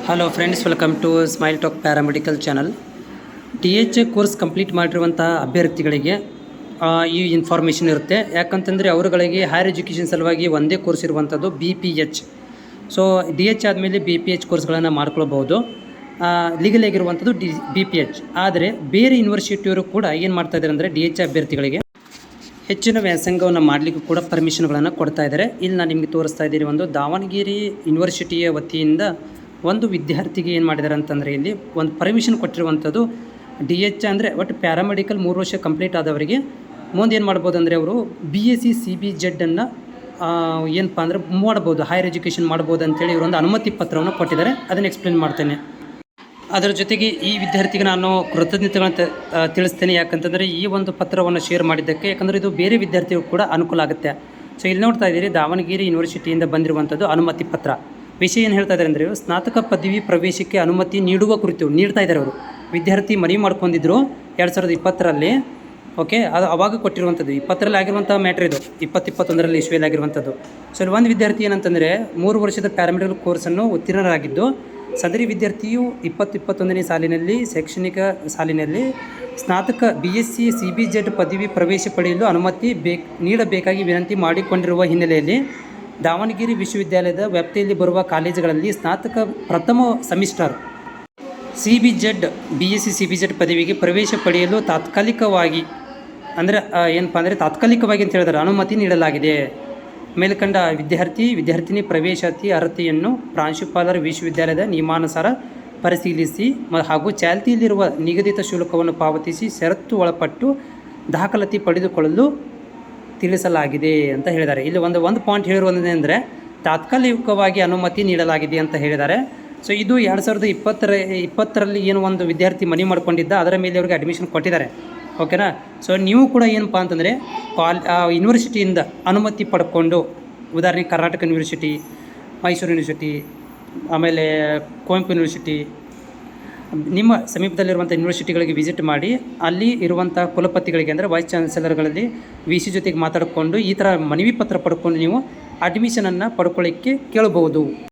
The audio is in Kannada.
Hello friends, welcome to Smile Talk paramedical channel. DHA course complete ಮಾಡಿರುವಂಥ ಅಭ್ಯರ್ಥಿಗಳಿಗೆ ಈ ಇನ್ಫಾರ್ಮೇಷನ್ ಇರುತ್ತೆ. ಯಾಕಂತಂದರೆ ಅವರುಗಳಿಗೆ ಹೈಯರ್ ಎಜುಕೇಷನ್ ಸಲುವಾಗಿ ಒಂದೇ ಕೋರ್ಸ್ ಇರುವಂಥದ್ದು BPH. ಸೊ DH ಆದಮೇಲೆ BPH ಕೋರ್ಸ್ಗಳನ್ನು ಮಾಡ್ಕೊಳ್ಬೋದು. ಲೀಗಲ್ ಆಗಿರುವಂಥದ್ದು BPH. ಆದರೆ ಬೇರೆ ಯೂನಿವರ್ಸಿಟಿಯವರು ಕೂಡ ಏನು ಮಾಡ್ತಾಯಿದ್ದಾರೆ ಅಂದರೆ DH ಅಭ್ಯರ್ಥಿಗಳಿಗೆ ಹೆಚ್ಚಿನ ವ್ಯಾಸಂಗವನ್ನು ಮಾಡಲಿಕ್ಕೂ ಕೂಡ ಪರ್ಮಿಷನ್ಗಳನ್ನು ಕೊಡ್ತಾ ಇದ್ದಾರೆ. ಇಲ್ಲಿ ನಾನು ನಿಮಗೆ ತೋರಿಸ್ತಾ ಇದ್ದೀನಿ, ಒಂದು ದಾವಣಗೆರೆ ಯೂನಿವರ್ಸಿಟಿಯ ವತಿಯಿಂದ ಒಂದು ವಿದ್ಯಾರ್ಥಿಗೆ ಏನು ಮಾಡಿದ್ದಾರೆ ಅಂತಂದರೆ ಇಲ್ಲಿ ಒಂದು ಪರ್ಮಿಷನ್ ಕೊಟ್ಟಿರುವಂಥದ್ದು. DH ಅಂದರೆ ಒಟ್ಟು ಪ್ಯಾರಾಮೆಡಿಕಲ್ 3 ವರ್ಷ ಕಂಪ್ಲೀಟ್ ಆದವರಿಗೆ ಮುಂದೆ ಏನು ಮಾಡ್ಬೋದು ಅಂದರೆ ಅವರು BSc CBZ ಏನಪ್ಪ ಅಂದರೆ ಮಾಡ್ಬೋದು, ಹೈಯರ್ ಎಜುಕೇಷನ್ ಮಾಡ್ಬೋದು ಅಂತೇಳಿ ಇವರೊಂದು ಅನುಮತಿ ಪತ್ರವನ್ನು ಕೊಟ್ಟಿದ್ದಾರೆ. ಅದನ್ನು ಎಕ್ಸ್ಪ್ಲೇನ್ ಮಾಡ್ತೇನೆ. ಅದರ ಜೊತೆಗೆ ಈ ವಿದ್ಯಾರ್ಥಿಗೆ ನಾನು ಕೃತಜ್ಞತೆಗಳನ್ನು ತಿಳಿಸ್ತೇನೆ. ಯಾಕಂತಂದರೆ ಈ ಒಂದು ಪತ್ರವನ್ನು ಶೇರ್ ಮಾಡಿದ್ದಕ್ಕೆ, ಯಾಕಂದರೆ ಇದು ಬೇರೆ ವಿದ್ಯಾರ್ಥಿಗಳು ಕೂಡ ಅನುಕೂಲ ಆಗುತ್ತೆ. ಸೊ ಇಲ್ಲಿ ನೋಡ್ತಾ ಇದ್ದೀರಿ, ದಾವಣಗೆರೆ ಯೂನಿವರ್ಸಿಟಿಯಿಂದ ಬಂದಿರುವಂಥದ್ದು ಅನುಮತಿ ಪತ್ರ. ವಿಷಯ ಏನು ಹೇಳ್ತಾ ಇದ್ದಾರೆ ಅಂದರೆ, ಸ್ನಾತಕ ಪದವಿ ಪ್ರವೇಶಕ್ಕೆ ಅನುಮತಿ ನೀಡುವ ಕುರಿತು ನೀಡ್ತಾ ಇದ್ದಾರೆ. ಅವರು ವಿದ್ಯಾರ್ಥಿ ಮನವಿ ಮಾಡ್ಕೊಂಡಿದ್ದರು 2020ರಲ್ಲಿ. ಓಕೆ, ಅದು ಅವಾಗ ಕೊಟ್ಟಿರುವಂಥದ್ದು 20ರಲ್ಲಿ ಆಗಿರುವಂಥ ಮ್ಯಾಟ್ರ್ ಇದು. 2021ರಲ್ಲಿ ಇಸ್ವಿಯಲ್ಲಿ ಆಗಿರುವಂಥದ್ದು. ಸೊ ಇಲ್ಲಿ ಒಂದು ವಿದ್ಯಾರ್ಥಿ ಏನಂತಂದರೆ 3 ವರ್ಷದ ಪ್ಯಾರಾಮೆಡಿಕಲ್ ಕೋರ್ಸನ್ನು ಉತ್ತೀರ್ಣರಾಗಿದ್ದು, ಸದರಿ ವಿದ್ಯಾರ್ಥಿಯು 2021ನೇ ಸಾಲಿನಲ್ಲಿ ಶೈಕ್ಷಣಿಕ ಸಾಲಿನಲ್ಲಿ ಸ್ನಾತಕ BSc CBZ ಪದವಿ ಪ್ರವೇಶ ಪಡೆಯಲು ಅನುಮತಿ ನೀಡಬೇಕಾಗಿ ವಿನಂತಿ ಮಾಡಿಕೊಂಡಿರುವ ಹಿನ್ನೆಲೆಯಲ್ಲಿ ದಾವಣಗೆರೆ ವಿಶ್ವವಿದ್ಯಾಲಯದ ವ್ಯಾಪ್ತಿಯಲ್ಲಿ ಬರುವ ಕಾಲೇಜುಗಳಲ್ಲಿ ಸ್ನಾತಕ ಪ್ರಥಮ ಸೆಮಿಸ್ಟರ್ BSc CBZ ಪದವಿಗೆ ಪ್ರವೇಶ ಪಡೆಯಲು ತಾತ್ಕಾಲಿಕವಾಗಿ ಅಂತ ಹೇಳಿದರೆ ಅನುಮತಿ ನೀಡಲಾಗಿದೆ. ಮೇಲ್ಕಂಡ ವಿದ್ಯಾರ್ಥಿನಿ ಪ್ರವೇಶಾತಿ ಅರ್ಹತೆಯನ್ನು ಪ್ರಾಂಶುಪಾಲರ ವಿಶ್ವವಿದ್ಯಾಲಯದ ನಿಯಮಾನುಸಾರ ಪರಿಶೀಲಿಸಿ ಹಾಗೂ ಚಾಲ್ತಿಯಲ್ಲಿರುವ ನಿಗದಿತ ಶುಲ್ಕವನ್ನು ಪಾವತಿಸಿ ಷರತ್ತು ಒಳಪಟ್ಟು ದಾಖಲಾತಿ ಪಡೆದುಕೊಳ್ಳಲು ತಿಳಿಸಲಾಗಿದೆ ಅಂತ ಹೇಳಿದ್ದಾರೆ. ಇಲ್ಲಿ ಒಂದು ಪಾಯಿಂಟ್ ಹೇಳಿರುವುದೇನೆಂದರೆ ತಾತ್ಕಾಲಿಕವಾಗಿ ಅನುಮತಿ ನೀಡಲಾಗಿದೆ ಅಂತ ಹೇಳಿದ್ದಾರೆ. ಸೊ ಇದು 2020ರಲ್ಲಿ ಏನು ಒಂದು ವಿದ್ಯಾರ್ಥಿ ಮನವಿ ಮಾಡ್ಕೊಂಡಿದ್ದ, ಅದರ ಮೇಲೆ ಅವರಿಗೆ ಅಡ್ಮಿಷನ್ ಕೊಟ್ಟಿದ್ದಾರೆ. ಓಕೆನಾ. ಸೊ ನೀವು ಕೂಡ ಏನಪ್ಪ ಅಂತಂದರೆ ಯೂನಿವರ್ಸಿಟಿಯಿಂದ ಅನುಮತಿ ಪಡ್ಕೊಂಡು, ಉದಾಹರಣೆಗೆ ಕರ್ನಾಟಕ ಯೂನಿವರ್ಸಿಟಿ, ಮೈಸೂರು ಯೂನಿವರ್ಸಿಟಿ, ಆಮೇಲೆ ಕುವೆಂಪು ಯೂನಿವರ್ಸಿಟಿ, ನಿಮ್ಮ ಸಮೀಪದಲ್ಲಿರುವಂಥ ಯೂನಿವರ್ಸಿಟಿಗಳಿಗೆ ವಿಸಿಟ್ ಮಾಡಿ ಅಲ್ಲಿ ಇರುವಂಥ ಕುಲಪತಿಗಳಿಗೆ ಅಂದರೆ ವೈಸ್ ಚಾನ್ಸಲರ್ಗಳಲ್ಲಿ VC ಜೊತೆಗೆ ಮಾತಾಡಿಕೊಂಡು ಈ ಥರ ಮನವಿ ಪತ್ರ ಪಡ್ಕೊಂಡು ನೀವು ಅಡ್ಮಿಷನನ್ನು ಪಡ್ಕೊಳ್ಳಿಕ್ಕೆ ಕೇಳಬಹುದು.